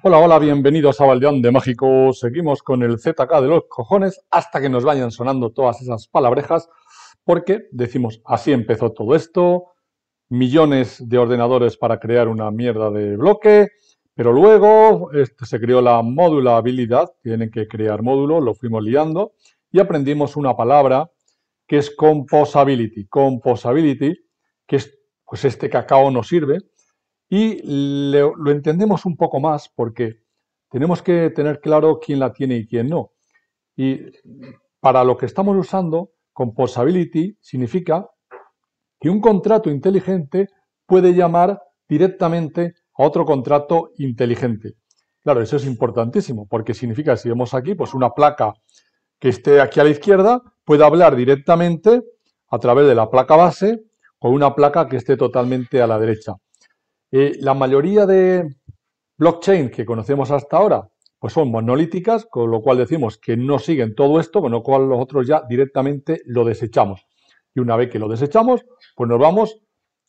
Hola, hola, bienvenidos a Baldeón de México. Seguimos con el ZK de los cojones hasta que nos vayan sonando todas esas palabrejas, porque decimos, así empezó todo esto, millones de ordenadores para crear una mierda de bloque, pero luego se creó la modulabilidad, tienen que crear módulos, lo fuimos liando, y aprendimos una palabra que es composability. Composability, que es, pues este cacao nos sirve, y lo entendemos un poco más porque tenemos que tener claro quién la tiene y quién no. Y para lo que estamos usando, composability significa que un contrato inteligente puede llamar directamente a otro contrato inteligente. Claro, eso es importantísimo, porque significa, si vemos aquí, pues una placa que esté aquí a la izquierda puede hablar directamente a través de la placa base con una placa que esté totalmente a la derecha. La mayoría de blockchain que conocemos hasta ahora pues son monolíticas, con lo cual decimos que no siguen todo esto, con lo cual nosotros ya directamente lo desechamos. Y una vez que lo desechamos, pues nos vamos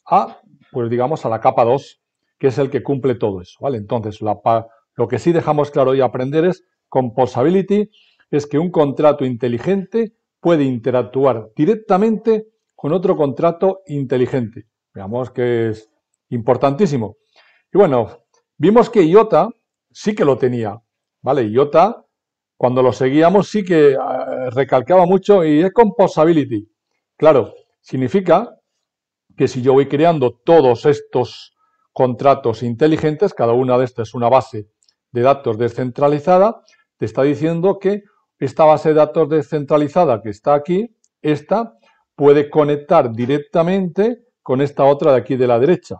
a, pues digamos, a la capa 2, que es el que cumple todo eso, ¿vale? Entonces, lo que sí dejamos claro y aprender es composability, es que un contrato inteligente puede interactuar directamente con otro contrato inteligente. Veamos que es importantísimo. Y bueno, vimos que IOTA sí que lo tenía, ¿vale? IOTA, cuando lo seguíamos, sí que recalcaba mucho y es composability. Claro, significa que si yo voy creando todos estos contratos inteligentes, cada una de estas es una base de datos descentralizada, te está diciendo que esta base de datos descentralizada que está aquí, esta puede conectar directamente con esta otra de aquí de la derecha,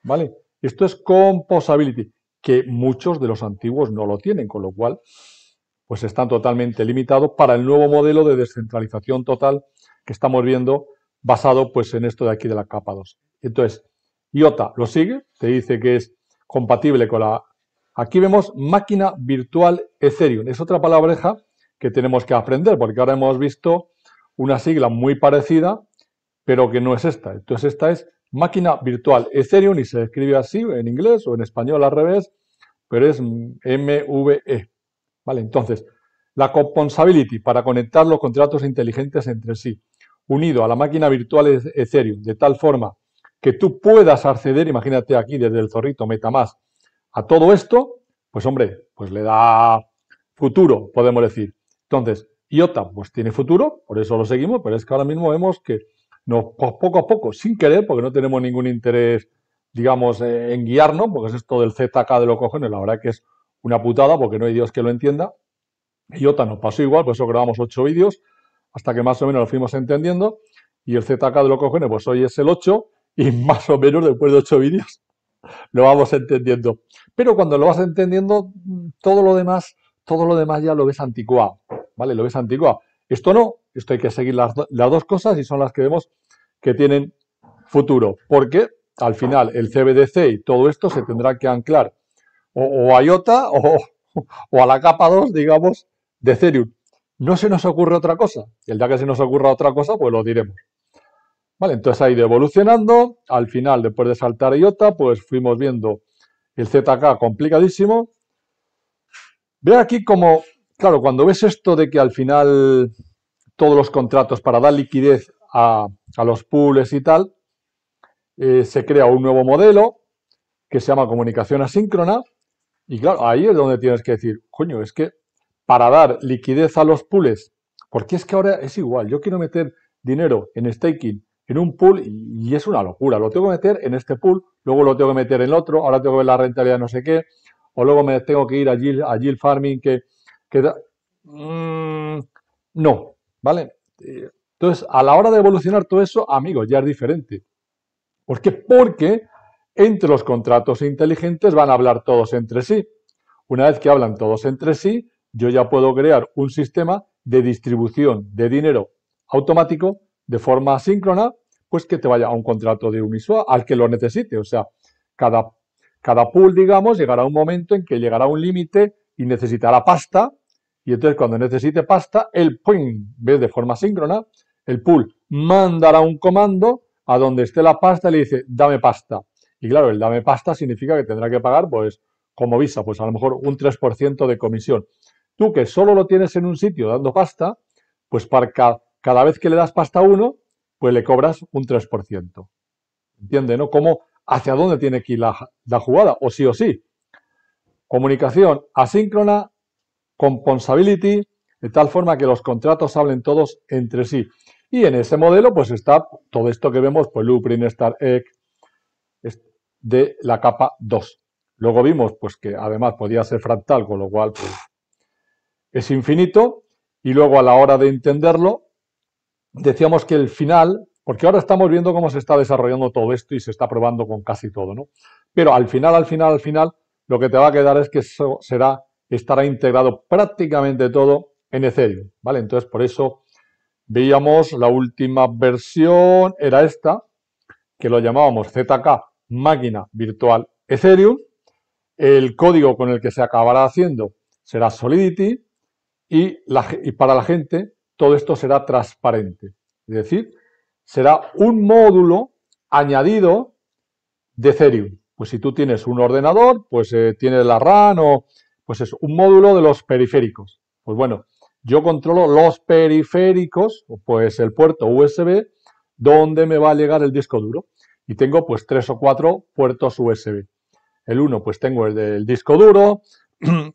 ¿vale? Esto es composability, que muchos de los antiguos no lo tienen, con lo cual pues están totalmente limitados para el nuevo modelo de descentralización total que estamos viendo basado pues en esto de aquí de la capa 2. Entonces, IOTA lo sigue, te dice que es compatible con la... Aquí vemos máquina virtual Ethereum. Es otra palabreja que tenemos que aprender, porque ahora hemos visto una sigla muy parecida, pero que no es esta. Entonces, esta es máquina virtual Ethereum y se escribe así en inglés o en español al revés, pero es MVE. ¿Vale? Entonces, la composability para conectar los contratos inteligentes entre sí, unido a la máquina virtual Ethereum, de tal forma que tú puedas acceder, imagínate aquí desde el zorrito MetaMask, a todo esto, pues hombre, pues le da futuro, podemos decir. Entonces, IOTA pues tiene futuro, por eso lo seguimos, pero es que ahora mismo vemos que pues, poco a poco, sin querer, porque no tenemos ningún interés, digamos, en guiarnos, porque es esto del ZK de los cojones, la verdad que es una putada, porque no hay Dios que lo entienda. IOTA nos pasó igual, por eso grabamos 8 vídeos, hasta que más o menos lo fuimos entendiendo, y el ZK de los cojones, pues hoy es el 8, y más o menos después de 8 vídeos lo vamos entendiendo. Pero cuando lo vas entendiendo, todo lo demás ya lo ves anticuado, ¿vale? Lo ves anticuado. Esto no, esto hay que seguir las dos cosas y son las que vemos que tienen futuro, porque al final el CBDC y todo esto se tendrá que anclar o a IOTA o a la capa 2, digamos, de Ethereum. No se nos ocurre otra cosa. El día que se nos ocurra otra cosa, pues lo diremos. Vale, entonces ha ido evolucionando. Al final, después de saltar a IOTA, pues fuimos viendo el ZK complicadísimo. Ve aquí como, claro, cuando ves esto de que al final todos los contratos para dar liquidez a los pools y tal, se crea un nuevo modelo que se llama comunicación asíncrona. Y claro, ahí es donde tienes que decir, coño, es que para dar liquidez a los pools, porque es que ahora es igual, yo quiero meter dinero en staking en un pool y es una locura, lo tengo que meter en este pool, luego lo tengo que meter en el otro, ahora tengo que ver la rentabilidad no sé qué, o luego me tengo que ir a yield farming que da... no, ¿vale? Entonces, a la hora de evolucionar todo eso, amigos, ya es diferente. ¿Por qué? Porque entre los contratos inteligentes van a hablar todos entre sí. Una vez que hablan todos entre sí, yo ya puedo crear un sistema de distribución de dinero automático de forma asíncrona, pues que te vaya a un contrato de Uniswap al que lo necesite. O sea, cada pool, digamos, llegará un momento en que llegará un límite y necesitará pasta. Y entonces cuando necesite pasta, el POIN, ¿ves? De forma síncrona, el pool mandará un comando a donde esté la pasta y le dice, dame pasta. Y claro, el dame pasta significa que tendrá que pagar, pues, como Visa, pues a lo mejor un 3% de comisión. Tú que solo lo tienes en un sitio dando pasta, pues para cada vez que le das pasta a uno, pues le cobras un 3%. ¿Entiendes, no? ¿Cómo, hacia dónde tiene que ir la jugada? O sí. Comunicación asíncrona, composability, de tal forma que los contratos hablen todos entre sí. Y en ese modelo, pues está todo esto que vemos, pues Loopring, StarEgg, de la capa 2. Luego vimos, pues que además podía ser fractal, con lo cual es infinito. Y luego a la hora de entenderlo, decíamos que el final, porque ahora estamos viendo cómo se está desarrollando todo esto y se está probando con casi todo, ¿no? Pero al final, lo que te va a quedar es que eso estará integrado prácticamente todo en Ethereum, ¿vale? Entonces, por eso veíamos la última versión, era esta, que lo llamábamos ZK, máquina virtual Ethereum. El código con el que se acabará haciendo será Solidity y para la gente todo esto será transparente. Es decir, será un módulo añadido de Ethereum. Pues si tú tienes un ordenador, pues tienes la RAM o pues es un módulo de los periféricos. Pues bueno, yo controlo los periféricos, pues el puerto USB, donde me va a llegar el disco duro. Y tengo pues 3 o 4 puertos USB. El uno pues tengo el del disco duro,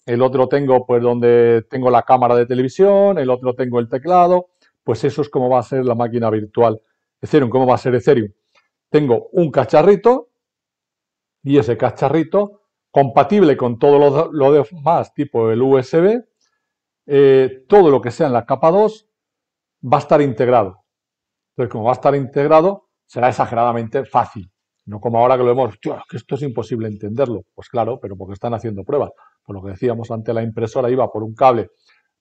el otro tengo pues donde tengo la cámara de televisión, el otro tengo el teclado. Pues eso es como va a ser la máquina virtual Ethereum, cómo va a ser Ethereum. Tengo un cacharrito y ese cacharrito compatible con todo lo demás, tipo el USB, todo lo que sea en la capa 2 va a estar integrado. Entonces, como va a estar integrado, será exageradamente fácil. No como ahora que lo vemos, tío, que esto es imposible entenderlo. Pues claro, pero porque están haciendo pruebas. Por lo que decíamos antes, la impresora iba por un cable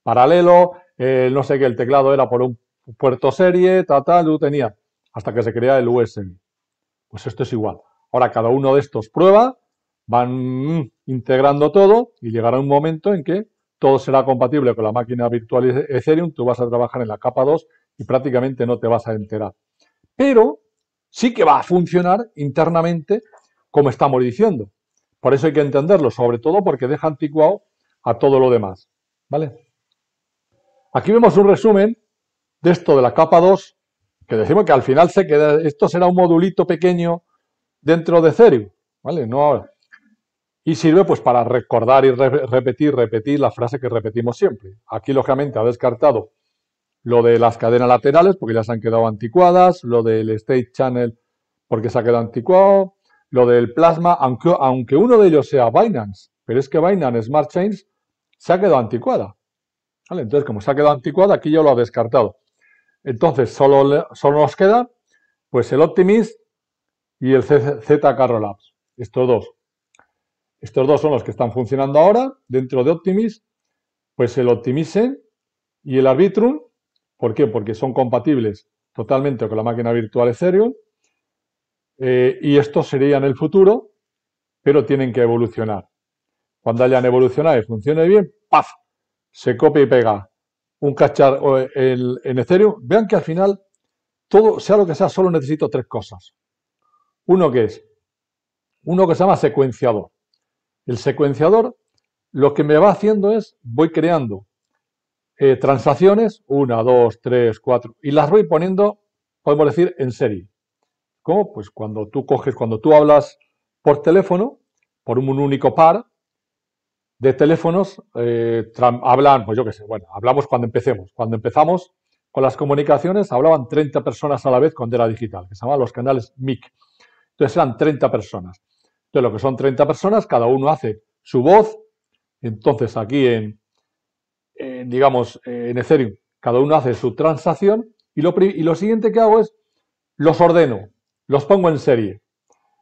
paralelo, no sé qué, el teclado era por un puerto serie, tú tenías, hasta que se crea el USB. Pues esto es igual. Ahora cada uno de estos prueba, van integrando todo y llegará un momento en que todo será compatible con la máquina virtual Ethereum, tú vas a trabajar en la capa 2 y prácticamente no te vas a enterar. Pero sí que va a funcionar internamente como estamos diciendo. Por eso hay que entenderlo, sobre todo porque deja anticuado a todo lo demás. ¿Vale? Aquí vemos un resumen de esto de la capa 2, que decimos que al final esto será un modulito pequeño dentro de Ethereum, ¿vale? No ahora. Y sirve pues para recordar y repetir la frase que repetimos siempre. Aquí, lógicamente, ha descartado lo de las cadenas laterales porque ya se han quedado anticuadas, lo del State Channel porque se ha quedado anticuado, lo del Plasma, aunque uno de ellos sea Binance, pero es que Binance Smart Chains se ha quedado anticuada. ¿Vale? Entonces, como se ha quedado anticuada, aquí ya lo ha descartado. Entonces, solo nos queda pues el Optimist y el ZK Rollups. Estos dos son los que están funcionando ahora dentro de Optimist, pues el Optimism y el Arbitrum. ¿Por qué? Porque son compatibles totalmente con la máquina virtual Ethereum y estos serían el futuro, pero tienen que evolucionar. Cuando hayan evolucionado y funcione bien, ¡paf! Se copia y pega un cacharro en Ethereum. Vean que al final, todo, sea lo que sea, solo necesito 3 cosas. Uno que se llama secuenciador. El secuenciador lo que me va haciendo es, voy creando transacciones, 1, 2, 3, 4, y las voy poniendo, podemos decir, en serie. ¿Cómo? Pues cuando tú hablas por teléfono, por un único par de teléfonos, hablan, pues yo qué sé, bueno, hablamos cuando empecemos. Cuando empezamos con las comunicaciones, hablaban 30 personas a la vez cuando era digital, que se llamaban los canales MIC. Entonces eran 30 personas. Entonces lo que son 30 personas, cada uno hace su voz. Entonces aquí digamos, en Ethereum, cada uno hace su transacción y lo siguiente que hago es los ordeno, los pongo en serie.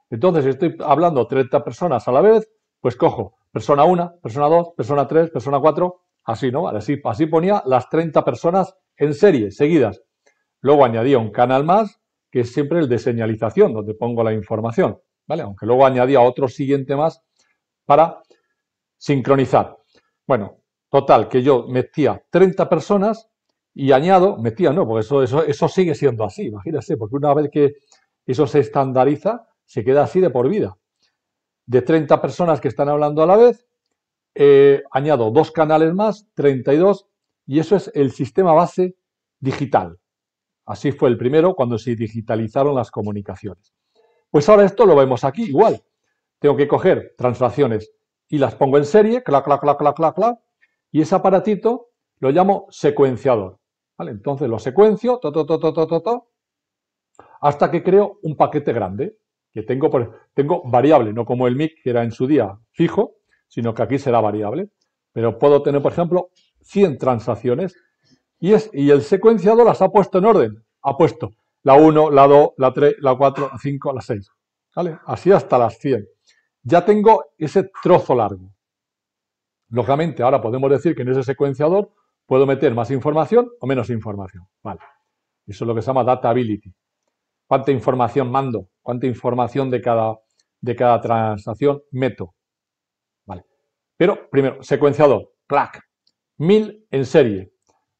Entonces, si estoy hablando 30 personas a la vez, pues cojo persona 1, persona 2, persona 3, persona 4, así, ¿no? Así ponía las 30 personas en serie, seguidas. Luego añadía un canal más, que es siempre el de señalización, donde pongo la información, ¿vale? Aunque luego añadía otro siguiente más para sincronizar. Bueno, total, que yo metía 30 personas y metía no, porque eso sigue siendo así, imagínese, porque una vez que eso se estandariza, se queda así de por vida. de 30 personas que están hablando a la vez, añado 2 canales más, 32, y eso es el sistema base digital. Así fue el primero cuando se digitalizaron las comunicaciones. Pues ahora esto lo vemos aquí igual. Tengo que coger transacciones y las pongo en serie, clac, clac, clac, clac, clac, clac, y ese aparatito lo llamo secuenciador. ¿Vale? Entonces lo secuencio, hasta que creo un paquete grande, que tengo variable, no como el MIC, que era en su día fijo, sino que aquí será variable. Pero puedo tener, por ejemplo, 100 transacciones y el secuenciador las ha puesto en orden. Ha puesto la 1, la 2, la 3, la 4, la 5, la 6. ¿Vale? Así hasta las 100. Ya tengo ese trozo largo. Lógicamente, ahora podemos decir que en ese secuenciador puedo meter más información o menos información. Vale. Eso es lo que se llama datability. ¿Cuánta información mando? ¿Cuánta información de cada transacción meto? Vale. Pero primero, secuenciador, clac, 1000 en serie.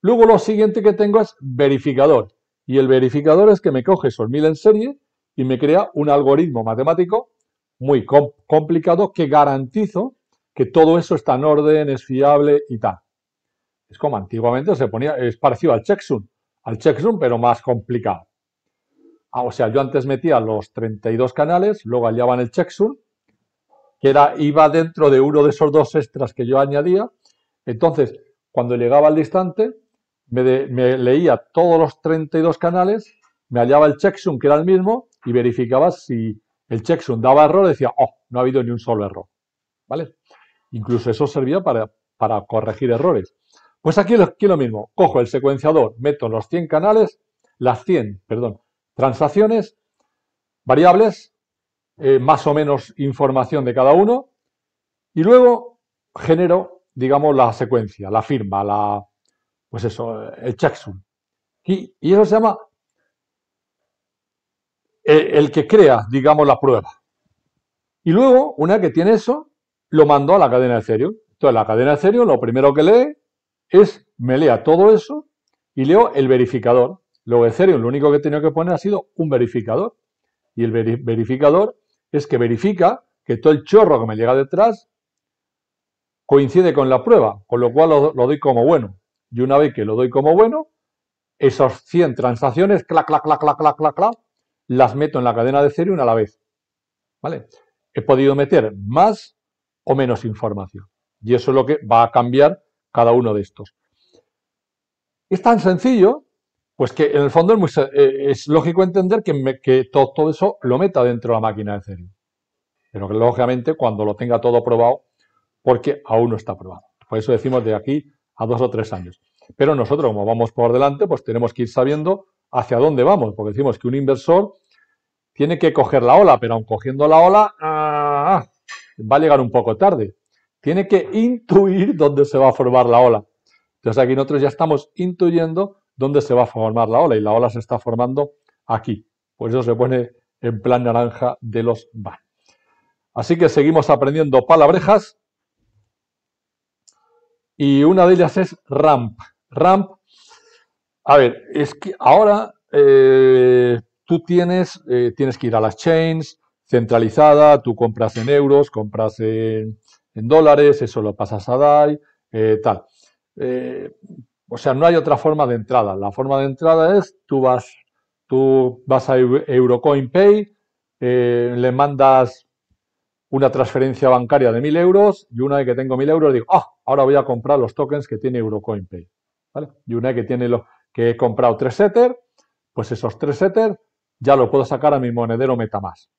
Luego lo siguiente que tengo es verificador. Y el verificador es que me coge esos 1000 en serie y me crea un algoritmo matemático muy complicado que garantizo que todo eso está en orden, es fiable y tal. Es como antiguamente se ponía, es parecido al checksum, pero más complicado. O sea, yo antes metía los 32 canales, luego hallaban el checksum, que iba dentro de uno de esos 2 extras que yo añadía. Entonces, cuando llegaba al distante, me leía todos los 32 canales, me hallaba el checksum, que era el mismo, y verificaba si el checksum daba error, decía, oh, no ha habido ni un solo error. ¿Vale? Incluso eso servía para corregir errores. Pues aquí lo mismo. Cojo el secuenciador, meto los 100 canales, las 100, transacciones, variables, más o menos información de cada uno, y luego genero, digamos, la secuencia, la firma, pues eso, el checksum. Y eso se llama el que crea, digamos, la prueba. Y luego, una que tiene eso, lo mando a la cadena de Ethereum. Entonces, la cadena de Ethereum lo primero que lee me lea todo eso y leo el verificador. Luego, Ethereum lo único que he tenido que poner ha sido un verificador. Y el verificador es que verifica que todo el chorro que me llega detrás coincide con la prueba, con lo cual lo doy como bueno. Y una vez que lo doy como bueno, esos 100 transacciones, clac, clac, clac, clac, clac, clac, clac, las meto en la cadena de Ethereum a la vez. ¿Vale? He podido meter más o menos información. Y eso es lo que va a cambiar cada uno de estos. Es tan sencillo, pues que en el fondo es lógico entender que todo eso lo meta dentro de la máquina de Ethereum. Pero que lógicamente cuando lo tenga todo probado, porque aún no está probado. Por eso decimos de aquí a 2 o 3 años. Pero nosotros, como vamos por delante, pues tenemos que ir sabiendo hacia dónde vamos, porque decimos que un inversor tiene que coger la ola, pero aun cogiendo la ola, va a llegar un poco tarde. Tiene que intuir dónde se va a formar la ola. Entonces aquí nosotros ya estamos intuyendo dónde se va a formar la ola y la ola se está formando aquí. Por eso se pone en plan naranja de los BAN. Así que seguimos aprendiendo palabrejas y una de ellas es RAMP. RAMP, a ver, es que ahora tú tienes que ir a las chains centralizada, tú compras en euros, compras en dólares, eso lo pasas a DAI, tal. O sea, no hay otra forma de entrada. La forma de entrada es tú vas a Eurocoin Pay, le mandas una transferencia bancaria de 1000 euros y una vez que tengo 1000 euros digo, ahora voy a comprar los tokens que tiene Eurocoin Pay. ¿Vale? Y una vez que he comprado 3 Ether, pues esos 3 Ether ya lo puedo sacar a mi monedero MetaMask.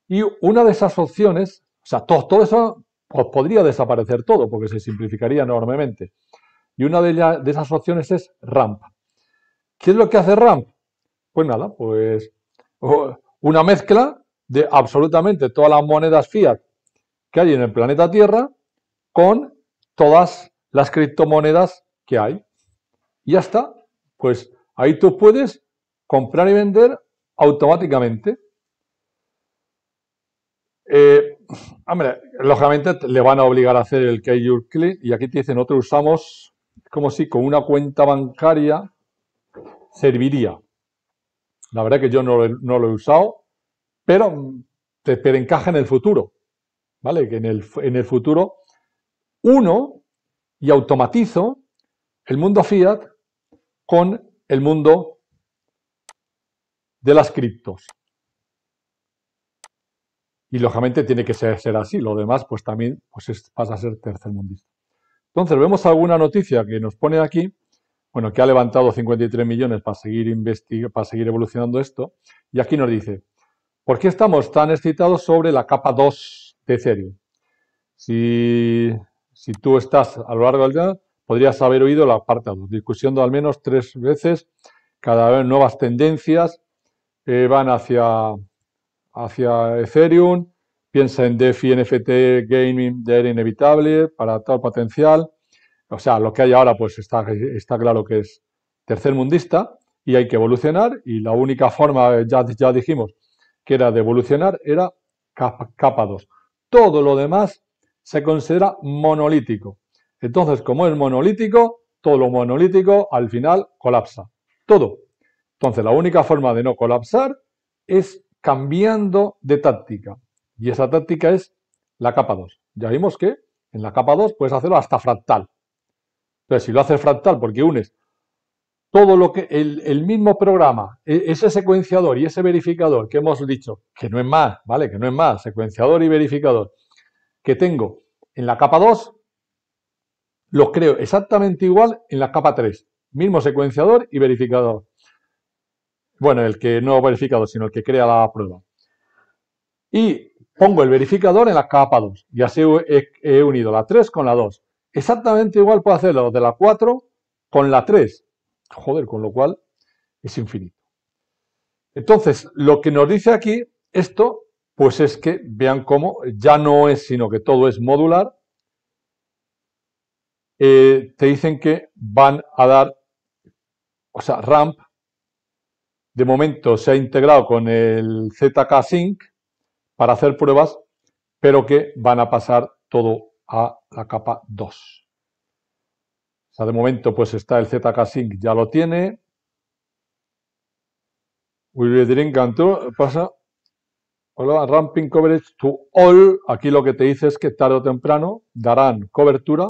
Y una de esas opciones, o sea, todo eso pues podría desaparecer todo porque se simplificaría enormemente. Y una de esas opciones es RAMP. ¿Qué es lo que hace RAMP? Pues nada, pues una mezcla de absolutamente todas las monedas fiat que hay en el planeta Tierra con todas las criptomonedas que hay. Y ya está. Pues ahí tú puedes comprar y vender automáticamente. Hombre, lógicamente le van a obligar a hacer el Keyword Clean y aquí te dicen, nosotros usamos como si con una cuenta bancaria serviría. La verdad que yo no lo he usado, pero encaja en el futuro. ¿vale? Que en el futuro uno y automatizo el mundo fiat con el mundo de las criptos. Y lógicamente tiene que ser así. Lo demás, pues también pasa a ser tercermundista. Entonces, vemos alguna noticia que nos pone aquí, bueno, que ha levantado 53 millones para seguir evolucionando esto. Y aquí nos dice, ¿por qué estamos tan excitados sobre la capa 2 de Ethereum? Si tú estás a lo largo del día, podrías haber oído la parte 2, discusión de al menos 3 veces, cada vez nuevas tendencias van hacia Ethereum, piensa en DeFi, NFT, gaming, ya era inevitable para tal potencial. O sea, lo que hay ahora pues está claro que es tercermundista y hay que evolucionar y la única forma, ya dijimos, que era de evolucionar era capa 2. Todo lo demás se considera monolítico. Entonces, como es monolítico, todo lo monolítico al final colapsa. Todo. Entonces, la única forma de no colapsar es cambiando de táctica. Y esa táctica es la capa 2. Ya vimos que en la capa 2 puedes hacerlo hasta fractal. Entonces, si lo haces fractal porque unes todo lo que el mismo programa, ese secuenciador y ese verificador que hemos dicho, que no es más, ¿vale? Que no es más, secuenciador y verificador, que tengo en la capa 2, los creo exactamente igual en la capa 3. Mismo secuenciador y verificador. Bueno, el que no verificador, sino el que crea la prueba. Y pongo el verificador en la capa 2. Y así he unido la 3 con la 2. Exactamente igual puedo hacerlo de la 4 con la 3. Joder, con lo cual es infinito. Entonces, lo que nos dice aquí esto, pues es que vean cómo ya no es sino que todo es modular. Te dicen que van a dar, o sea, RAMP, de momento se ha integrado con el ZK Sync para hacer pruebas, pero que van a pasar todo a la capa 2. O sea, de momento pues está el ZK Sync, ya lo tiene. Will drink and pasa. Hola, ramping coverage to all. Aquí lo que te dice es que tarde o temprano darán cobertura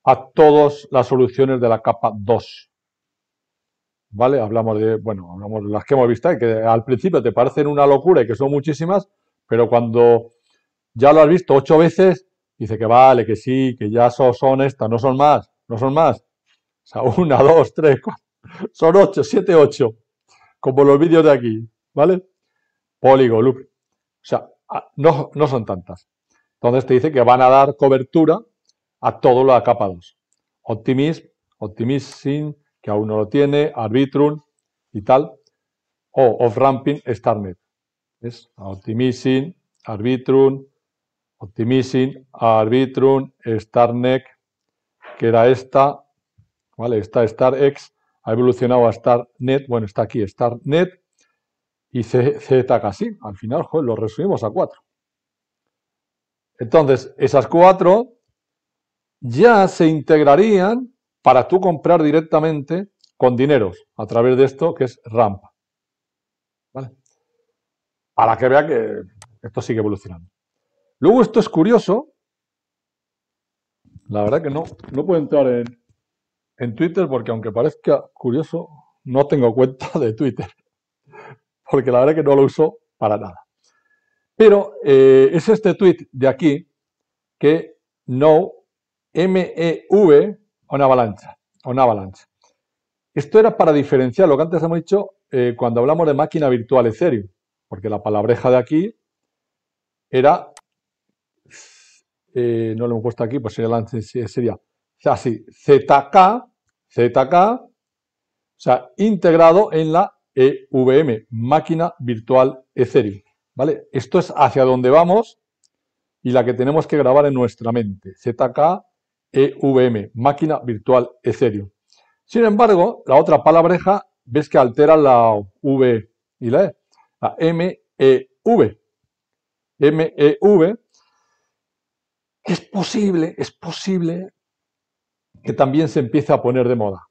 a todas las soluciones de la capa 2. ¿Vale? Hablamos de las que hemos visto, que al principio te parecen una locura y que son muchísimas, pero cuando ya lo has visto 8 veces, dice que vale, que sí, que ya son estas, no son más, no son más. O sea, 1, 2, 3, 4, son 8, 7, 8, como los vídeos de aquí, ¿vale? Polygon, loop. O sea, no son tantas. Entonces te dice que van a dar cobertura a todo lo de capa 2. Optimism, que aún no lo tiene, Arbitrum y tal, o off-ramping Starnet. Es Optimism, Arbitrum, Starnet, que era esta, ¿vale? Está StarX, ha evolucionado a Starnet, bueno, está aquí Starnet y ZK Sync. Al final, joder, lo resumimos a 4. Entonces, esas 4 ya se integrarían para tú comprar directamente con dineros a través de esto que es RAMP. ¿Vale? Para que vea que esto sigue evolucionando. Luego esto es curioso. La verdad que no puedo entrar en Twitter porque aunque parezca curioso, no tengo cuenta de Twitter. Porque la verdad que no lo uso para nada. Pero es este tweet de aquí que no MEV una avalancha. Esto era para diferenciar lo que antes hemos dicho cuando hablamos de máquina virtual Ethereum, porque la palabreja de aquí era, no lo hemos puesto aquí, pues sería así, ZK, o sea, integrado en la EVM, máquina virtual Ethereum, ¿vale? Esto es hacia donde vamos y la que tenemos que grabar en nuestra mente, ZK EVM, máquina virtual Ethereum. Sin embargo, la otra palabreja, ves que altera la V y la E. La MEV. MEV, es posible que también se empiece a poner de moda.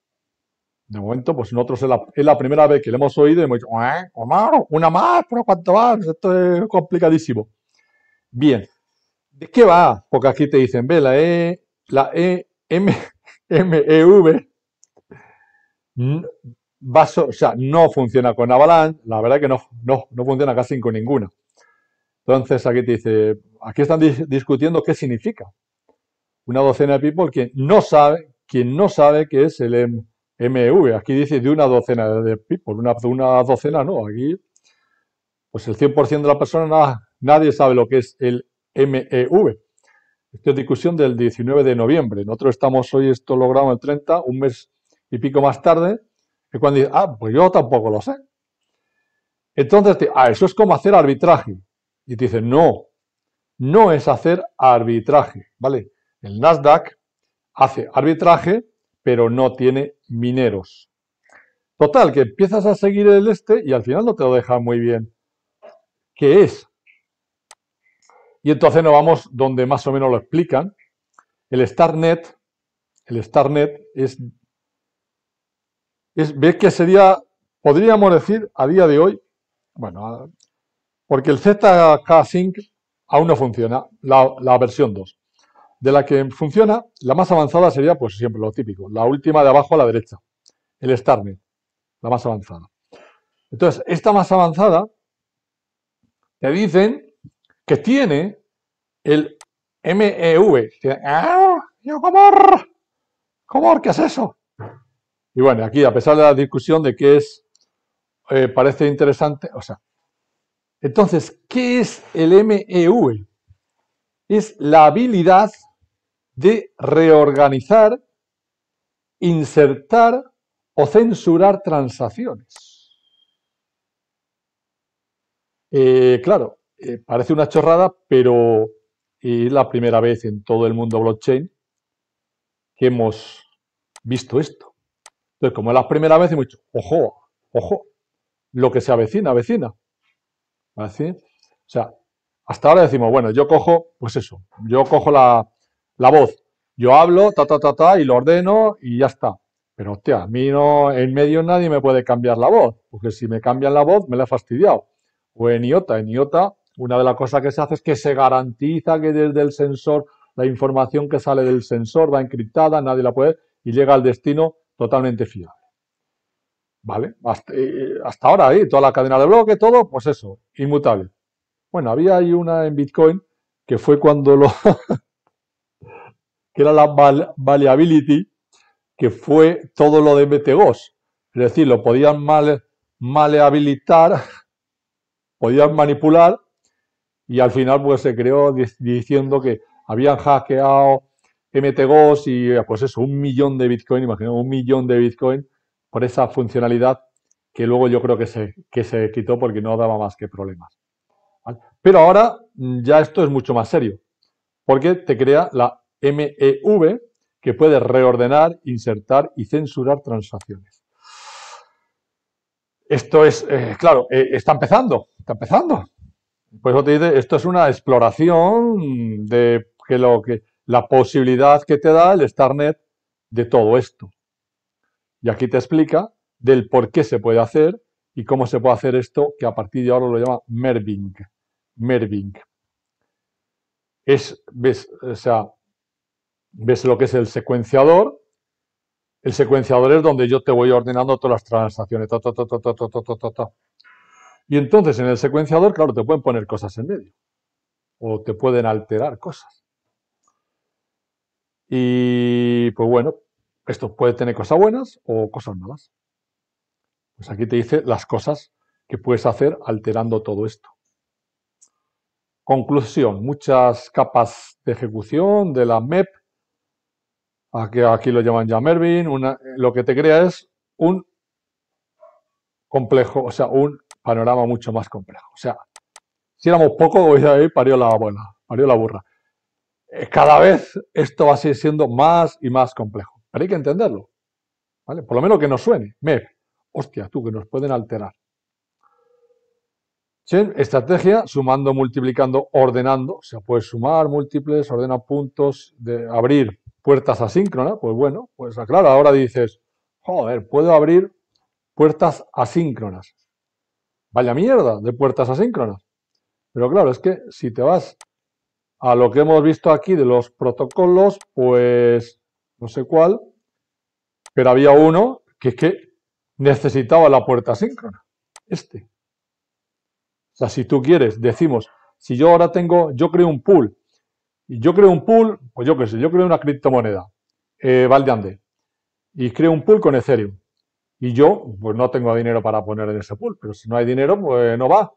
De momento, pues nosotros es la primera vez que le hemos oído y hemos dicho, Omar, una más, pero ¿cuánto más? Esto es complicadísimo. Bien, ¿de qué va? Porque aquí te dicen, ve, MEV o sea, no funciona con Avalanche, la verdad que no funciona casi con ninguna. Entonces aquí te dice, aquí están discutiendo qué significa una docena de people quien no sabe qué es el MEV. Aquí dice de una docena de people, una docena no, aquí pues el 100% de la persona nadie sabe lo que es el MEV. Esta es discusión del 19 de noviembre. Nosotros estamos hoy, esto logrado el 30, un mes y pico más tarde, es cuando dice, pues yo tampoco lo sé. Entonces, eso es como hacer arbitraje. Y te dicen, no es hacer arbitraje, ¿vale? El Nasdaq hace arbitraje, pero no tiene mineros. Total, que empiezas a seguir el y al final no te lo deja muy bien. ¿Qué es? Y entonces nos vamos donde más o menos lo explican. El StarNet ve que sería, podríamos decir a día de hoy, bueno, porque el ZK Sync aún no funciona, la versión 2. De la que funciona, la más avanzada sería, pues siempre lo típico, la última de abajo a la derecha, el StarNet, la más avanzada. Entonces, esta más avanzada te dicen que tiene el MEV. Yo, ¿cómo? ¿Qué es eso? Y bueno, aquí, a pesar de la discusión de qué es, parece interesante, o sea, entonces, ¿qué es el MEV? Es la habilidad de reorganizar, insertar o censurar transacciones. Claro, parece una chorrada, pero es la primera vez en todo el mundo blockchain que hemos visto esto. Entonces, como es la primera vez, hemos dicho, ojo, lo que se avecina, avecina. ¿Vale? O sea, hasta ahora decimos, bueno, yo cojo, pues eso, yo cojo la voz, yo hablo, y lo ordeno y ya está. Pero hostia, a mí no, en medio nadie me puede cambiar la voz, porque si me cambian la voz me la he fastidiado. O en IOTA, una de las cosas que se hace es que se garantiza que desde el sensor, la información que sale del sensor va encriptada, nadie la puede, y llega al destino totalmente fiable. ¿Vale? Hasta ahora, toda la cadena de bloque, todo, pues eso, inmutable. Bueno, había ahí una en Bitcoin que fue cuando que era la Valiability, que fue todo lo de BTGOS. Es decir, lo podían maleabilitar, podían manipular, y al final pues se creó diciendo que habían hackeado MTGOS y pues eso, 1 millón de Bitcoin, imagínate, 1 millón de Bitcoin por esa funcionalidad que luego yo creo que se quitó porque no daba más que problemas. ¿Vale? Pero ahora ya esto es mucho más serio, porque te crea la MEV que puede reordenar, insertar y censurar transacciones. Esto es, claro, está empezando. Por eso te dice, esto es una exploración de la posibilidad que te da el StarNet de todo esto. Y aquí te explica del por qué se puede hacer y cómo se puede hacer esto, que a partir de ahora lo llama Merving. ¿Ves? O sea, ves lo que es el secuenciador. El secuenciador es donde yo te voy ordenando todas las transacciones. Y entonces en el secuenciador, claro, te pueden poner cosas en medio. O te pueden alterar cosas. Y pues bueno, esto puede tener cosas buenas o cosas malas. Pues aquí te dice las cosas que puedes hacer alterando todo esto. Conclusión, muchas capas de ejecución de la MEP. Aquí lo llaman ya Mervin. Lo que te crea es un complejo, o sea, un panorama mucho más complejo. O sea, si éramos pocos, hoy ahí parió la abuela, parió la burra. Cada vez esto va a seguir siendo más y más complejo. Pero hay que entenderlo, ¿vale? Por lo menos que nos suene. MEP, hostia, tú, que nos pueden alterar. Chain, estrategia, sumando, multiplicando, ordenando. O sea, puedes sumar múltiples, ordena puntos, abrir puertas asíncronas. Pues bueno, pues claro, ahora dices, joder, puedo abrir puertas asíncronas. Vaya mierda de puertas asíncronas. Pero claro, es que si te vas a lo que hemos visto aquí de los protocolos, pues no sé cuál, pero había uno que es que necesitaba la puerta síncrona. Este. O sea, si tú quieres, decimos, si yo ahora yo creo un pool, y yo creo un pool, pues yo qué sé, yo creo una criptomoneda, Valdeande, y creo un pool con Ethereum. Y yo, pues no tengo dinero para poner en ese pool, pero si no hay dinero, pues no va.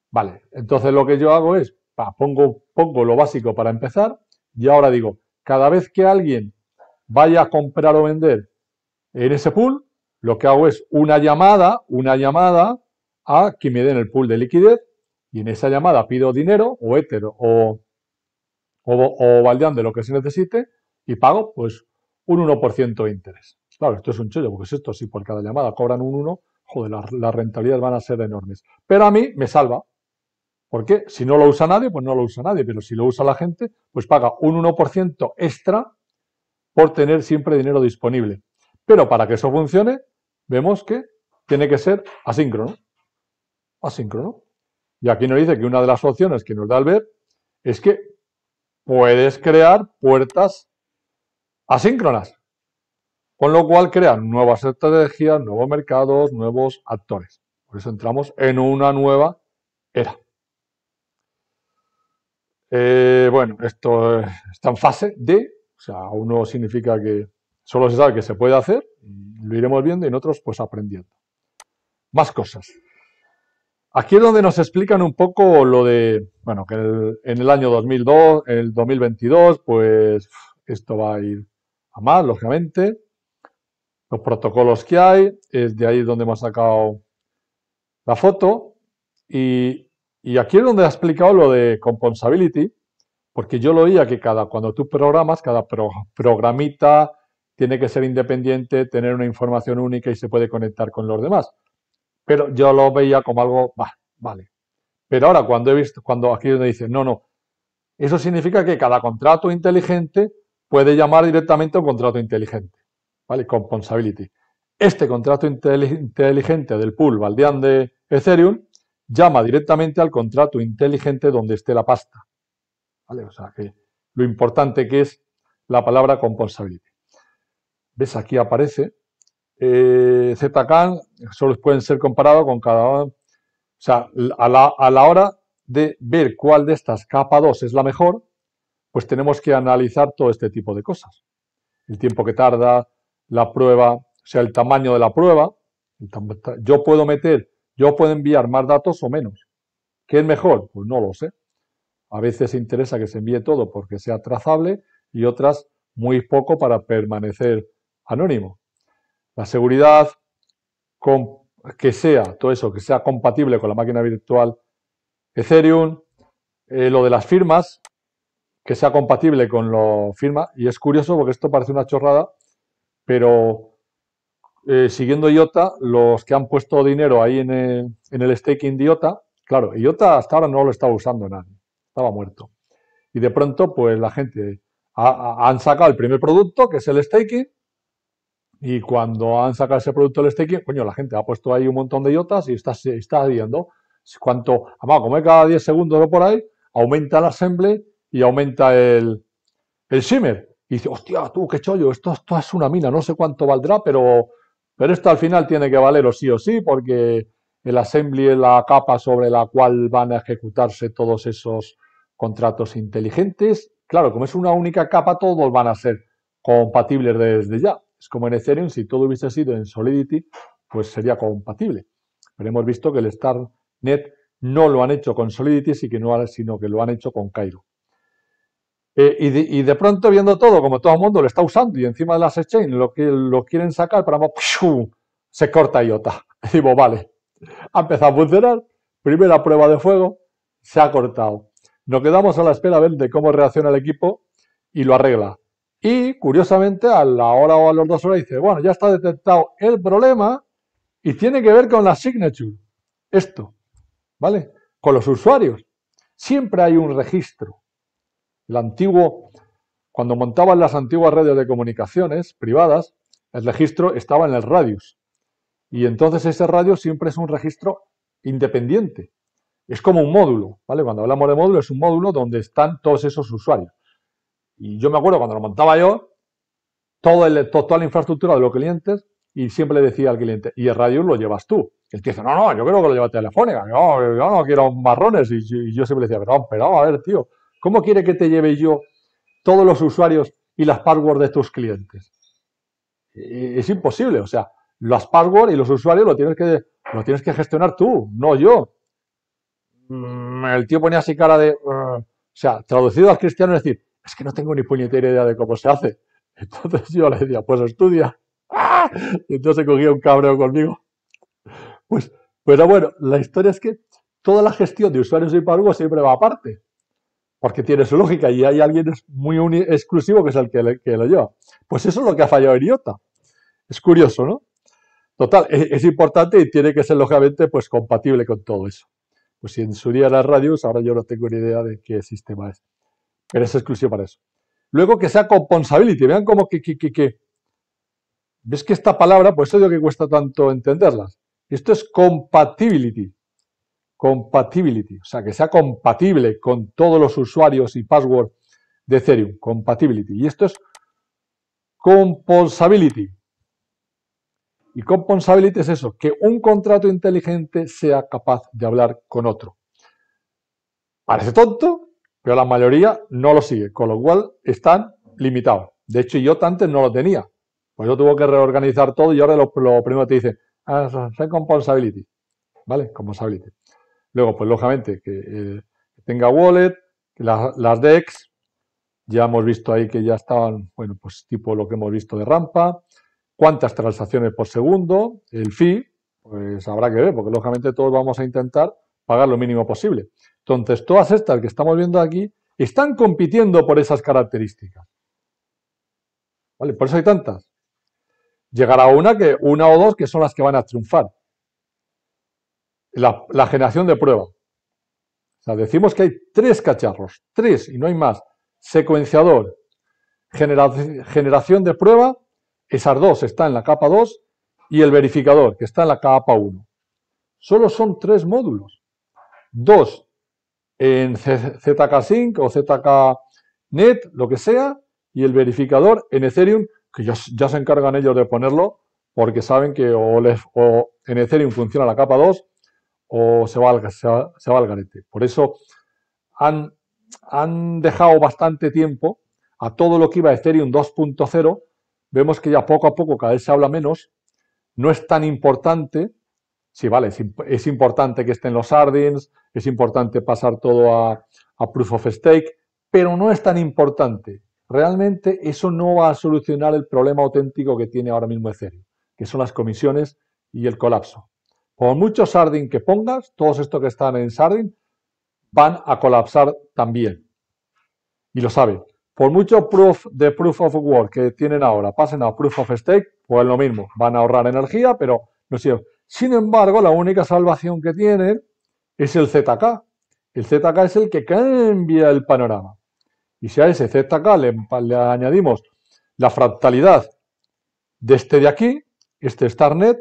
Vale, entonces lo que yo hago es, pongo lo básico para empezar, y ahora digo, cada vez que alguien vaya a comprar o vender en ese pool, lo que hago es una llamada a que me den el pool de liquidez, y en esa llamada pido dinero, o Ether, o Valdean de lo que se necesite, y pago pues un 1% de interés. Claro, esto es un chollo, porque si esto, si por cada llamada cobran un 1, joder, las rentabilidades van a ser enormes. Pero a mí me salva. ¿Por qué? Si no lo usa nadie, pues no lo usa nadie, pero si lo usa la gente, pues paga un 1% extra por tener siempre dinero disponible. Pero para que eso funcione, vemos que tiene que ser asíncrono. Asíncrono. Y aquí nos dice que una de las opciones que nos da el BEP es que puedes crear puertas asíncronas, con lo cual crean nuevas estrategias, nuevos mercados, nuevos actores. Por eso entramos en una nueva era. Bueno, esto está en fase de, o sea, aún no significa que solo se sabe que se puede hacer, lo iremos viendo y en otros pues aprendiendo. Más cosas. Aquí es donde nos explican un poco lo de, bueno, que en el año 2002, en el 2022, pues esto va a ir a más, lógicamente. Los protocolos que hay, es de ahí donde hemos sacado la foto. Y aquí es donde ha explicado lo de compensability, porque yo lo oía que cuando tú programas, cada programita tiene que ser independiente, tener una información única y se puede conectar con los demás. Pero yo lo veía como algo, vale. Pero ahora cuando aquí donde dice, no, eso significa que cada contrato inteligente puede llamar directamente a un contrato inteligente, ¿vale? Compensability. Este contrato inteligente del pool Valdean de Ethereum llama directamente al contrato inteligente donde esté la pasta, ¿vale? O sea que lo importante que es la palabra compensability. ¿Ves? Aquí aparece. Zk solo pueden ser comparados con cada. O sea, a la hora de ver cuál de estas capa 2 es la mejor, pues tenemos que analizar todo este tipo de cosas. El tiempo que tarda, la prueba, o sea, el tamaño de la prueba. Yo puedo enviar más datos o menos. ¿Qué es mejor? Pues no lo sé. A veces interesa que se envíe todo porque sea trazable y otras muy poco para permanecer anónimo. La seguridad, que sea todo eso, que sea compatible con la máquina virtual Ethereum, lo de las firmas, que sea compatible con la firma, y es curioso porque esto parece una chorrada, pero siguiendo IOTA, los que han puesto dinero ahí en el staking de IOTA, claro, IOTA hasta ahora no lo estaba usando nadie, estaba muerto. Y de pronto, pues la gente han sacado el primer producto, que es el staking, y cuando han sacado ese producto del staking, coño, la gente ha puesto ahí un montón de IOTAs y está viendo cuánto, además, como es cada 10 segundos o por ahí, aumenta el assembly y aumenta el shimmer. Y dice, hostia, tú, qué chollo, esto es una mina, no sé cuánto valdrá, pero esto al final tiene que valer o sí, porque el assembly es la capa sobre la cual van a ejecutarse todos esos contratos inteligentes. Claro, como es una única capa, todos van a ser compatibles desde ya. Es como en Ethereum, si todo hubiese sido en Solidity, pues sería compatible. Pero hemos visto que el StarNet no lo han hecho con Solidity, sino que lo han hecho con Cairo. Y de pronto, viendo todo, como todo el mundo lo está usando y encima de las exchanges lo quieren sacar, para se corta IOTA. Decimos, vale, ha empezado a funcionar, primera prueba de fuego, se ha cortado. Nos quedamos a la espera de cómo reacciona el equipo y lo arregla. Y, curiosamente, a la hora o a las 2 horas dice, bueno, ya está detectado el problema y tiene que ver con la signature. Esto, ¿vale? Con los usuarios. Siempre hay un registro. El antiguo, cuando montaban las antiguas redes de comunicaciones privadas, el registro estaba en el radius. Y entonces ese radius siempre es un registro independiente. Es como un módulo, ¿vale? Cuando hablamos de módulo, es un módulo donde están todos esos usuarios. Y yo me acuerdo cuando lo montaba yo, toda la infraestructura de los clientes, y siempre le decía al cliente, y el Radius lo llevas tú. El tío dice, no, no, yo creo que lo lleva Telefónica, yo no quiero marrones. Y yo siempre le decía, pero a ver, tío, ¿cómo quiere que te lleve yo todos los usuarios y las passwords de tus clientes? Es imposible, o sea, las passwords y los usuarios lo tienes que gestionar tú, no yo. El tío ponía así cara de... O sea, traducido al cristiano es decir, es que no tengo ni puñetera idea de cómo se hace. Entonces yo le decía, pues estudia. ¡Ah! Y entonces cogía un cabreo conmigo. Pues, pero bueno, la historia es que toda la gestión de usuarios y passwords siempre va aparte, porque tiene su lógica y hay alguien muy exclusivo que es el que lo lleva. Pues eso es lo que ha fallado en IOTA. Es curioso, ¿no? Total, es importante y tiene que ser lógicamente pues compatible con todo eso. Pues si en su día era Radius, ahora yo no tengo ni idea de qué sistema es. Pero es exclusivo para eso. Luego que sea componsability. Vean cómo que. ¿Ves que esta palabra, pues eso digo que cuesta tanto entenderlas? Esto es compatibility. Compatibility. O sea, que sea compatible con todos los usuarios y password de Ethereum. Compatibility. Y esto es componsability. Y componsability es eso, que un contrato inteligente sea capaz de hablar con otro. Parece tonto, pero la mayoría no lo sigue, con lo cual están limitados. De hecho, yo antes no lo tenía. Pues yo tuve que reorganizar todo y ahora lo primero te dice, say componsability. ¿Vale? Componsability. Luego, pues lógicamente, que tenga wallet, que las DEX, ya hemos visto ahí que ya estaban, bueno, pues tipo lo que hemos visto de rampa, cuántas transacciones por segundo, el fee, pues habrá que ver, porque lógicamente todos vamos a intentar pagar lo mínimo posible. Entonces, todas estas que estamos viendo aquí están compitiendo por esas características. ¿Vale? Por eso hay tantas. Llegará una o dos que son las que van a triunfar. La generación de prueba. O sea, decimos que hay 3 cacharros, 3 y no hay más. Secuenciador, generación de prueba, esas 2 están en la capa 2 y el verificador, que está en la capa 1. Solo son 3 módulos. 2 en ZK-Sync o ZK-Net, lo que sea, y el verificador en Ethereum, que ya se encargan ellos de ponerlo, porque saben que o en Ethereum funciona la capa 2 o se va al garete. Por eso han dejado bastante tiempo a todo lo que iba a Ethereum 2.0. Vemos que ya poco a poco cada vez se habla menos. No es tan importante. Sí, vale, es importante que estén los Sardines, es importante pasar todo a Proof of Stake, pero no es tan importante. Realmente eso no va a solucionar el problema auténtico que tiene ahora mismo Ethereum, que son las comisiones y el colapso. Por muchos Sardines que pongas, todos estos que están en Sardine van a colapsar también. Y lo saben. Por mucho Proof of Work que tienen ahora, pasen a Proof of Stake, pues lo mismo. Van a ahorrar energía, pero no sirve. Sin embargo, la única salvación que tienen es el ZK. El ZK es el que cambia el panorama. Y si a ese ZK le añadimos la fractalidad de este de aquí, este StarNet,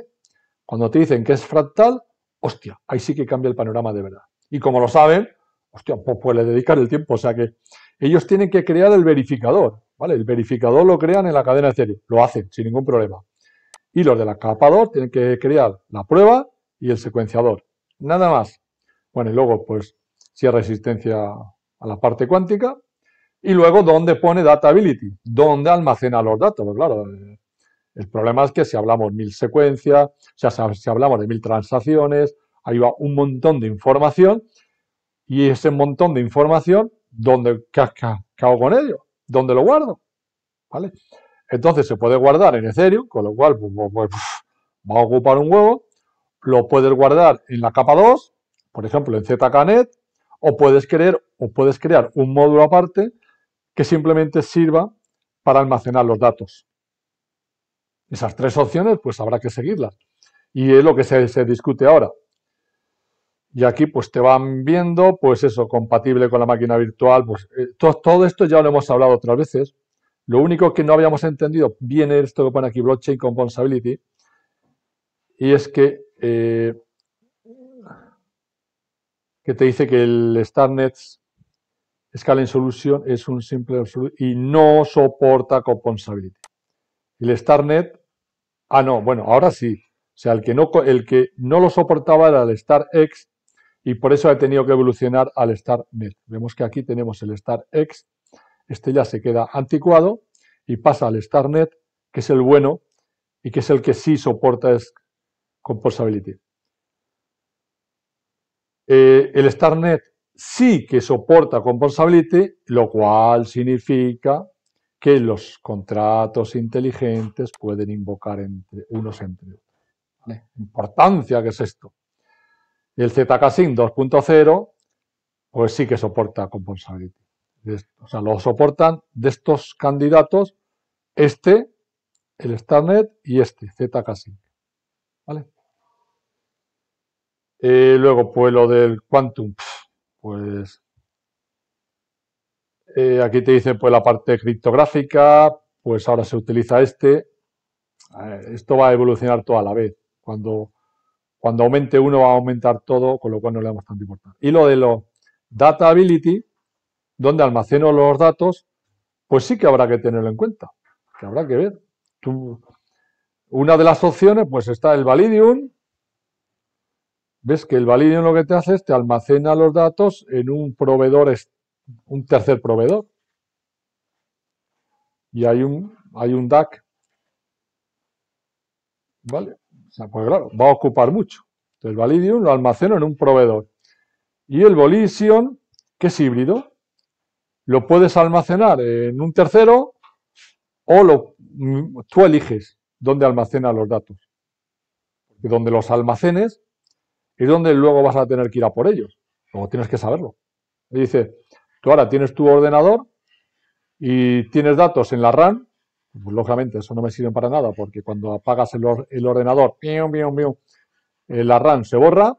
cuando te dicen que es fractal, hostia, ahí sí que cambia el panorama de verdad. Y como lo saben, hostia, pues le dedican el tiempo. O sea que ellos tienen que crear el verificador, ¿vale? El verificador lo crean en la cadena de Ethereum, lo hacen sin ningún problema. Y los de la capa 2 tienen que crear la prueba y el secuenciador. Nada más. Bueno, y luego, pues, si hay resistencia a la parte cuántica. Y luego, ¿dónde pone Datability? ¿Dónde almacena los datos? Pues claro, el problema es que si hablamos 1000 secuencias, o sea, si hablamos de 1000 transacciones, ahí va un montón de información. Y ese montón de información, ¿qué hago con ello? ¿Dónde lo guardo? ¿Vale? Entonces se puede guardar en Ethereum, con lo cual pues, va a ocupar un huevo. Lo puedes guardar en la capa 2, por ejemplo en ZKNet, o puedes crear un módulo aparte que simplemente sirva para almacenar los datos. Esas 3 opciones, pues habrá que seguirlas. Y es lo que se discute ahora. Y aquí pues te van viendo, pues eso, compatible con la máquina virtual. Pues todo esto ya lo hemos hablado otras veces. Lo único que no habíamos entendido bien es esto que pone aquí, blockchain compatibility, y es que que te dice que el StarNet Scaling Solution es un simple y no soporta compensability. El StarNet, no, bueno, ahora sí. O sea, el que no lo soportaba era el StarX y por eso ha tenido que evolucionar al StarNet. Vemos que aquí tenemos el StarX, este ya se queda anticuado y pasa al StarNet, que es el bueno y que es el que sí soporta compensability. El StarNet sí que soporta compensability, lo cual significa que los contratos inteligentes pueden invocar entre unos entre otros. ¿Vale? Importancia que es esto. El ZK-SYNC 2.0 pues sí que soporta compensability. O sea, lo soportan de estos candidatos este, el StarNet y este, ZK-SYNC. ¿Vale? Luego, pues lo del Quantum, pues aquí te dice pues la parte criptográfica, pues ahora se utiliza este. Esto va a evolucionar todo a la vez. Cuando aumente uno va a aumentar todo, con lo cual no le damos tanta importancia. Y lo de los Dataability, donde almaceno los datos, pues sí que habrá que tenerlo en cuenta, que habrá que ver. Una de las opciones, pues está el Validium. Ves que el Validium lo que te hace es te almacena los datos en un proveedor, un tercer proveedor. Y hay un DAC, ¿vale? O sea, pues claro, va a ocupar mucho. Entonces, el Validium lo almaceno en un proveedor. Y el Volition, que es híbrido, lo puedes almacenar en un tercero o tú eliges dónde almacena los datos. Y donde los almacenes es donde luego vas a tener que ir a por ellos. Luego tienes que saberlo. Y dice, tú ahora tienes tu ordenador y tienes datos en la RAM, pues lógicamente eso no me sirve para nada porque cuando apagas el ordenador, la RAM se borra.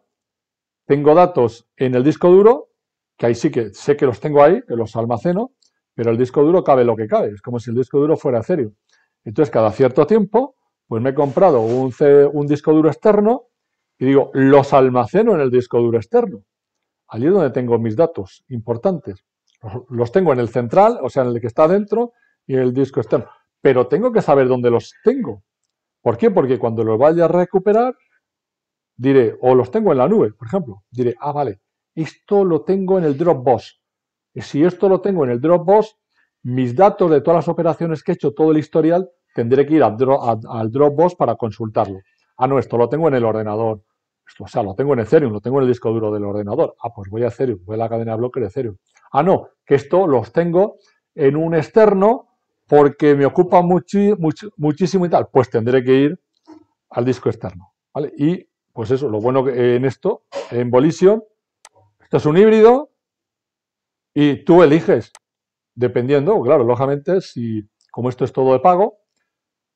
Tengo datos en el disco duro, que ahí sí que sé que los tengo ahí, que los almaceno, pero el disco duro cabe lo que cabe. Es como si el disco duro fuera Ethereum. Entonces, cada cierto tiempo, pues me he comprado un disco duro externo y digo, los almaceno en el disco duro externo. Allí es donde tengo mis datos importantes. Los tengo en el central, o sea, en el que está dentro, y en el disco externo. Pero tengo que saber dónde los tengo. ¿Por qué? Porque cuando los vaya a recuperar, diré, o los tengo en la nube, por ejemplo. Diré, vale, esto lo tengo en el Dropbox. Y si esto lo tengo en el Dropbox, mis datos de todas las operaciones que he hecho, todo el historial, tendré que ir al Dropbox para consultarlo. No, esto lo tengo en el ordenador. O sea, lo tengo en Ethereum, lo tengo en el disco duro del ordenador. Pues voy a Ethereum, voy a la cadena de bloques de Ethereum. No, que esto los tengo en un externo porque me ocupa muchísimo y tal. Pues tendré que ir al disco externo. ¿Vale? Y pues eso, lo bueno que en esto, en Volition, esto es un híbrido y tú eliges, dependiendo, claro, lógicamente, si como esto es todo de pago,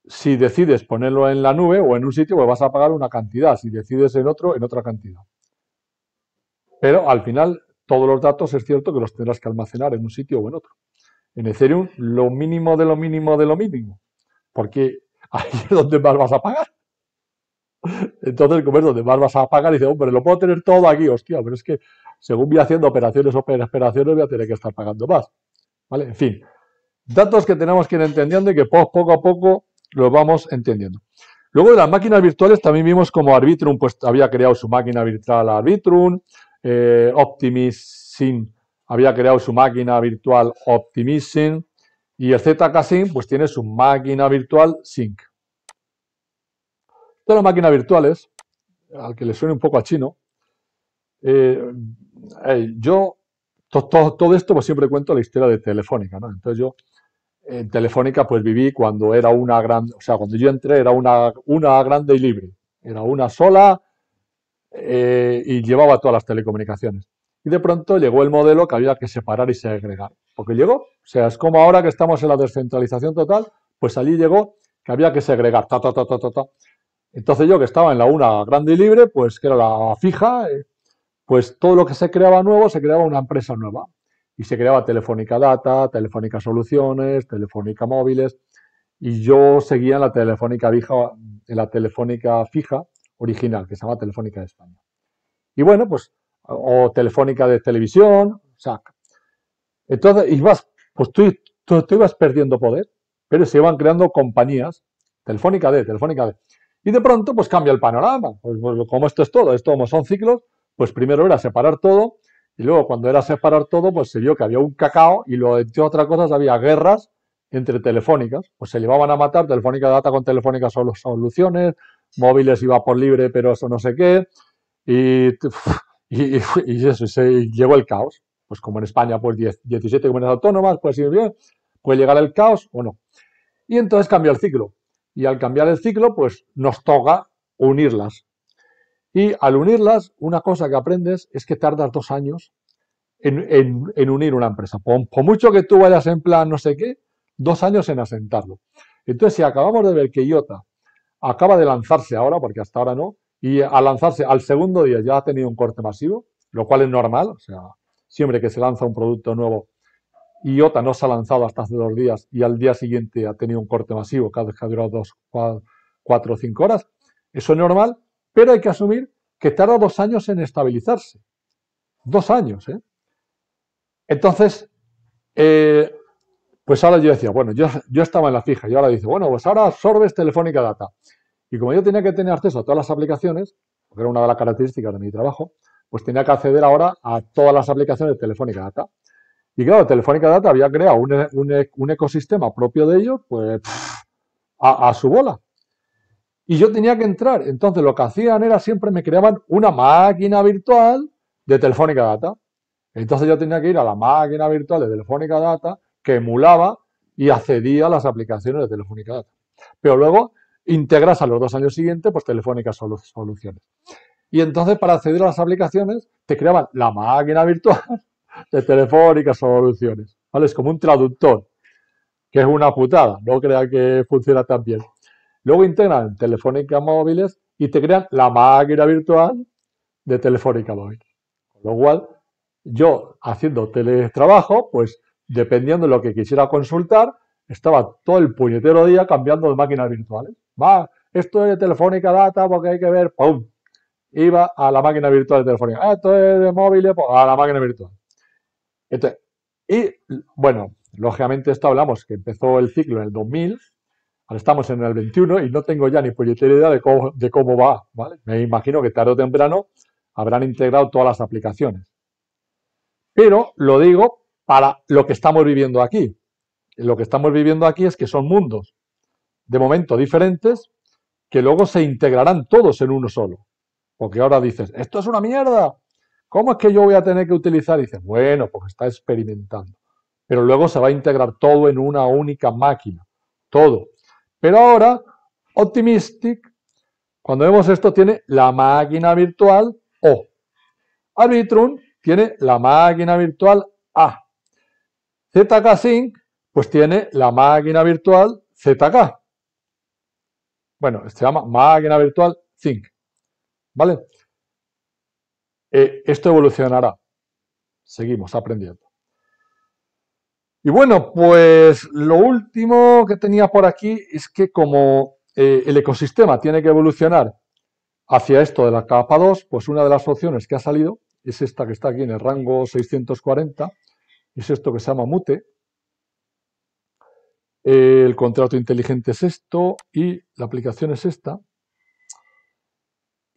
si decides ponerlo en la nube o en un sitio, pues vas a pagar una cantidad. Si decides en otro, en otra cantidad. Pero al final, todos los datos es cierto que los tendrás que almacenar en un sitio o en otro. En Ethereum, lo mínimo de lo mínimo de lo mínimo. Porque ahí es donde más vas a pagar. Entonces, como es donde más vas a pagar, y dices, hombre, lo puedo tener todo aquí, hostia, pero es que según voy haciendo operaciones, voy a tener que estar pagando más. ¿Vale? En fin, datos que tenemos que ir entendiendo y que poco a poco los vamos entendiendo. Luego de las máquinas virtuales también vimos como Arbitrum pues había creado su máquina virtual Arbitrum, Optimism había creado su máquina virtual Optimism y el ZK-Sync pues tiene su máquina virtual Sync. Todas las máquinas virtuales, al que le suene un poco a chino, yo todo esto pues siempre cuento la historia de Telefónica, ¿no? Entonces yo en Telefónica pues viví cuando era una gran, o sea, cuando yo entré era una grande y libre, era una sola y llevaba todas las telecomunicaciones. Y de pronto llegó el modelo que había que separar y segregar, porque llegó, o sea, es como ahora que estamos en la descentralización total, pues allí llegó que había que segregar, Entonces yo que estaba en la una grande y libre, pues que era la fija, pues todo lo que se creaba nuevo se creaba una empresa nueva. Y se creaba Telefónica Data, Telefónica Soluciones, Telefónica Móviles. Y yo seguía en la Telefónica fija original, que se llama Telefónica de España. Y bueno, pues o Telefónica de televisión, o sea, entonces ibas, pues tú ibas perdiendo poder, pero se iban creando compañías, Telefónica de. Y de pronto, pues cambia el panorama. Pues como esto es todo, esto como son ciclos, pues primero era separar todo, y luego cuando era separar todo, pues se vio que había un cacao, y luego, entre otras cosas, había guerras entre telefónicas. Pues se llevaban a matar Telefónica Data con Telefónica Soluciones, móviles iba por libre, pero eso no sé qué, y, y eso, se llegó el caos. Pues como en España, pues 17 comunidades autónomas, pues ir bien, puede llegar el caos o no. Y entonces cambia el ciclo. Y al cambiar el ciclo, pues nos toca unirlas. Y al unirlas, una cosa que aprendes es que tardas 2 años en unir una empresa. Por mucho que tú vayas en plan no sé qué, 2 años en asentarlo. Entonces, si acabamos de ver que IOTA acaba de lanzarse ahora, porque hasta ahora no, y al lanzarse al segundo día ya ha tenido un corte masivo, lo cual es normal, o sea, siempre que se lanza un producto nuevo, IOTA no se ha lanzado hasta hace 2 días y al día siguiente ha tenido un corte masivo, cada vez que ha durado 4 o 5 horas, eso es normal, pero hay que asumir que tarda 2 años en estabilizarse. 2 años, ¿eh? Entonces, eh, pues ahora yo decía, bueno, yo estaba en la fija y ahora dice, bueno, pues ahora absorbes Telefónica Data. Y como yo tenía que tener acceso a todas las aplicaciones, porque era una de las características de mi trabajo, pues tenía que acceder ahora a todas las aplicaciones de Telefónica Data. Y claro, Telefónica Data había creado un ecosistema propio de ellos, pues a su bola. Y yo tenía que entrar. Entonces lo que hacían era siempre me creaban una máquina virtual de Telefónica Data. Entonces yo tenía que ir a la máquina virtual de Telefónica Data que emulaba y accedía a las aplicaciones de Telefónica Data. Pero luego integras a los 2 años siguientes, pues Telefónica Soluciones. Y entonces para acceder a las aplicaciones te creaban la máquina virtual de Telefónica Soluciones. ¿Vale? Es como un traductor, que es una putada. No crea que funciona tan bien. Luego integran Telefónica Móviles y te crean la máquina virtual de Telefónica Móviles. Con lo cual, yo haciendo teletrabajo, pues dependiendo de lo que quisiera consultar, estaba todo el puñetero día cambiando de máquinas virtuales. Va, esto es de Telefónica Data porque hay que ver, ¡pum! Iba a la máquina virtual de Telefónica. Ah, esto es de móviles, pues a la máquina virtual. Entonces, y bueno, lógicamente esto hablamos que empezó el ciclo en el 2000, ahora estamos en el 21 y no tengo ya ni puñetera idea de cómo va, ¿vale? Me imagino que tarde o temprano habrán integrado todas las aplicaciones. Pero lo digo para lo que estamos viviendo aquí. Lo que estamos viviendo aquí es que son mundos de momento diferentes que luego se integrarán todos en uno solo. Porque ahora dices, esto es una mierda. ¿Cómo es que yo voy a tener que utilizar? Y dices, bueno, pues está experimentando. Pero luego se va a integrar todo en una única máquina. Todo. Pero ahora, Optimistic, cuando vemos esto, tiene la máquina virtual O. Arbitrum tiene la máquina virtual A. ZK Sync, pues tiene la máquina virtual ZK. Bueno, se llama máquina virtual Sync. ¿Vale? Esto evolucionará. Seguimos aprendiendo. Y bueno, pues lo último que tenía por aquí es que como el ecosistema tiene que evolucionar hacia esto de la capa 2, pues una de las opciones que ha salido es esta que está aquí en el rango 640, es esto que se llama Mute. El contrato inteligente es esto y la aplicación es esta.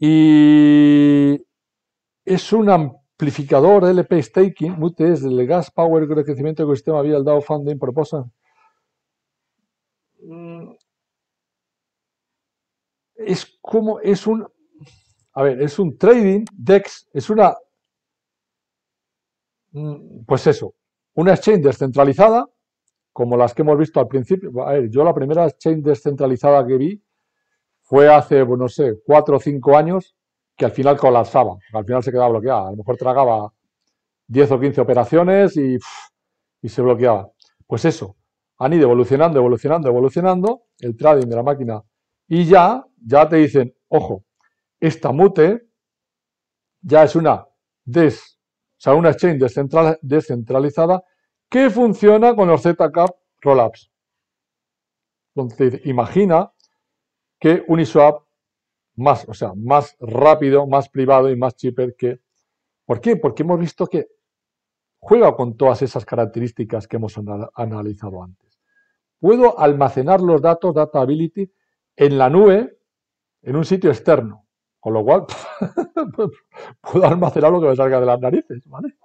Y es un amplificador LP Staking, Mute es el Gas Power de crecimiento del ecosistema vía el DAO Funding Proposal. Es como, es un, a ver, es un trading DEX, es una, pues eso, una exchange descentralizada, como las que hemos visto al principio. A ver, yo la primera exchange descentralizada que vi fue hace, pues no sé, 4 o 5 años, que al final colapsaba, al final se quedaba bloqueada. A lo mejor tragaba 10 o 15 operaciones y se bloqueaba. Pues eso, han ido evolucionando, evolucionando, evolucionando el trading de la máquina y ya te dicen, ojo, esta Mute ya es una una exchange descentralizada que funciona con los Zcash Rollups. Entonces, imagina que Uniswap más rápido, más privado y más cheaper que ¿Por qué? Porque hemos visto que juega con todas esas características que hemos analizado antes. Puedo almacenar los datos, Dataability, en la nube, en un sitio externo, con lo cual puedo almacenar lo que me salga de las narices, ¿vale?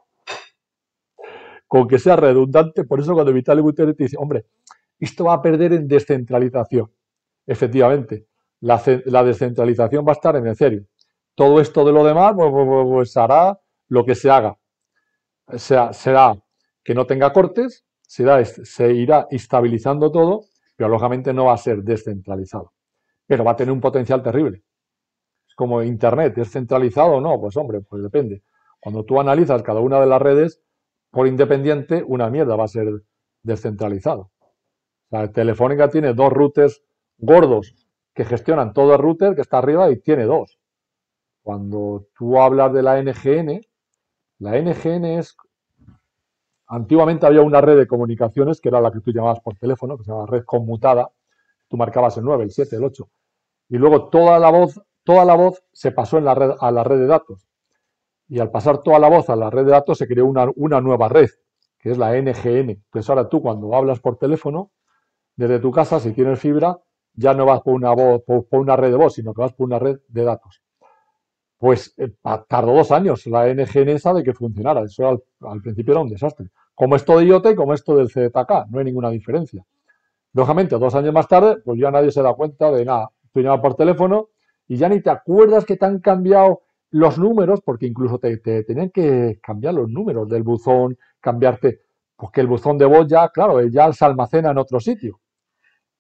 Con que sea redundante, por eso cuando Vitalik Buterin te dice, hombre, esto va a perder en descentralización. Efectivamente, la descentralización va a estar en Ethereum. Todo esto de lo demás, pues hará lo que se haga. O sea, será que no tenga cortes, se irá estabilizando todo, pero lógicamente no va a ser descentralizado. Pero va a tener un potencial terrible. Es como Internet, ¿es centralizado o no? Pues hombre, pues depende. Cuando tú analizas cada una de las redes, por independiente, una mierda va a ser descentralizado. O sea, Telefónica tiene dos routers gordos que gestionan todo el router que está arriba y tiene dos. Cuando tú hablas de la NGN es... Antiguamente había una red de comunicaciones que era la que tú llamabas por teléfono, que se llama red conmutada. Tú marcabas el 9, el 7, el 8. Y luego toda la voz se pasó en a la red de datos. Y al pasar toda la voz a la red de datos se creó una nueva red, que es la NGN. Entonces ahora tú cuando hablas por teléfono, desde tu casa, si tienes fibra, ya no vas por una red de voz, sino que vas por una red de datos. Pues tardó 2 años la NGN esa de que funcionara. Eso al principio era un desastre. Como esto de IoT y como esto del ZK, no hay ninguna diferencia. Lógicamente, 2 años más tarde, pues ya nadie se da cuenta de nada. Tú llamas por teléfono y ya ni te acuerdas que te han cambiado los números, porque incluso te tenían que cambiar los números del buzón, cambiarte, porque el buzón de voz ya, claro, ya se almacena en otro sitio.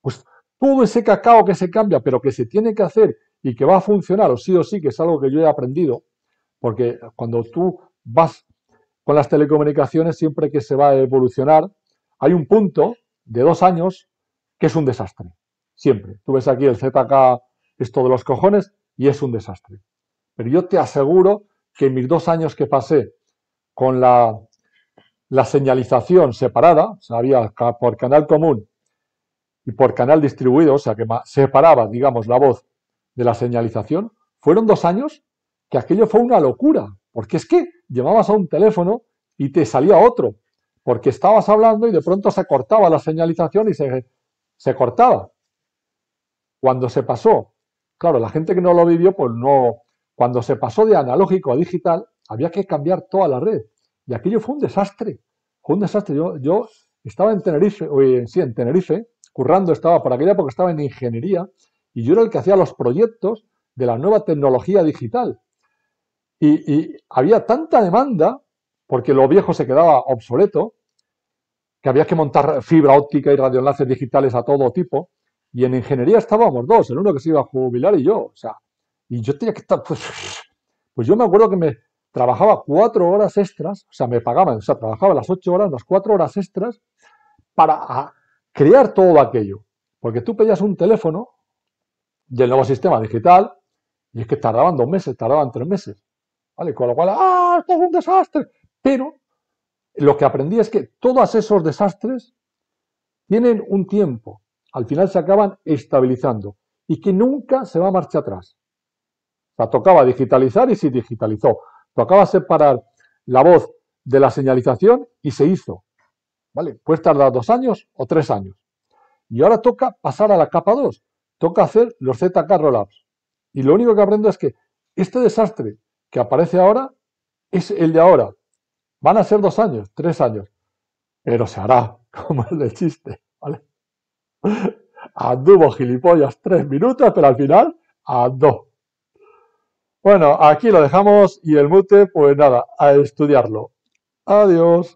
Pues todo ese cacao que se cambia, pero que se tiene que hacer y que va a funcionar o sí, que es algo que yo he aprendido, porque cuando tú vas con las telecomunicaciones, siempre que se va a evolucionar, hay un punto de 2 años que es un desastre. Siempre. Tú ves aquí el ZK, esto de los cojones, y es un desastre. Pero yo te aseguro que en mis 2 años que pasé con la señalización separada, o sea, había por canal común y por canal distribuido, o sea, que separaba, digamos, la voz de la señalización, fueron 2 años que aquello fue una locura, porque es que llamabas a un teléfono y te salía otro, porque estabas hablando y de pronto se cortaba la señalización y se cortaba. Cuando se pasó, claro, la gente que no lo vivió, pues no, cuando se pasó de analógico a digital, había que cambiar toda la red. Y aquello fue un desastre, fue un desastre. Yo estaba en Tenerife, en Tenerife, currando, estaba por aquella época estaba en ingeniería, y yo era el que hacía los proyectos de la nueva tecnología digital. Y había tanta demanda, porque lo viejo se quedaba obsoleto, que había que montar fibra óptica y radioenlaces digitales a todo tipo, y en ingeniería estábamos dos, el uno que se iba a jubilar y yo, o sea, y yo tenía que estar, pues yo me acuerdo que me trabajaba 4 horas extras, o sea, me pagaban, o sea, trabajaba las 8 horas, las 4 horas extras para crear todo aquello, porque tú pedías un teléfono del nuevo sistema digital y es que tardaban 2 meses, tardaban 3 meses, ¿vale? Con lo cual, esto es un desastre, pero lo que aprendí es que todos esos desastres tienen un tiempo, al final se acaban estabilizando y que nunca se va a marcha atrás. O sea, tocaba digitalizar y se digitalizó. Tocaba separar la voz de la señalización y se hizo. ¿Vale? Puede tardar 2 años o 3 años. Y ahora toca pasar a la capa 2. Toca hacer los ZK Rollups. Y lo único que aprendo es que este desastre que aparece ahora es el de ahora. Van a ser 2 años, 3 años. Pero se hará, como el del chiste. ¿Vale? Anduvo gilipollas 3 minutos, pero al final andó. Bueno, aquí lo dejamos y el mute, pues nada, a estudiarlo. Adiós.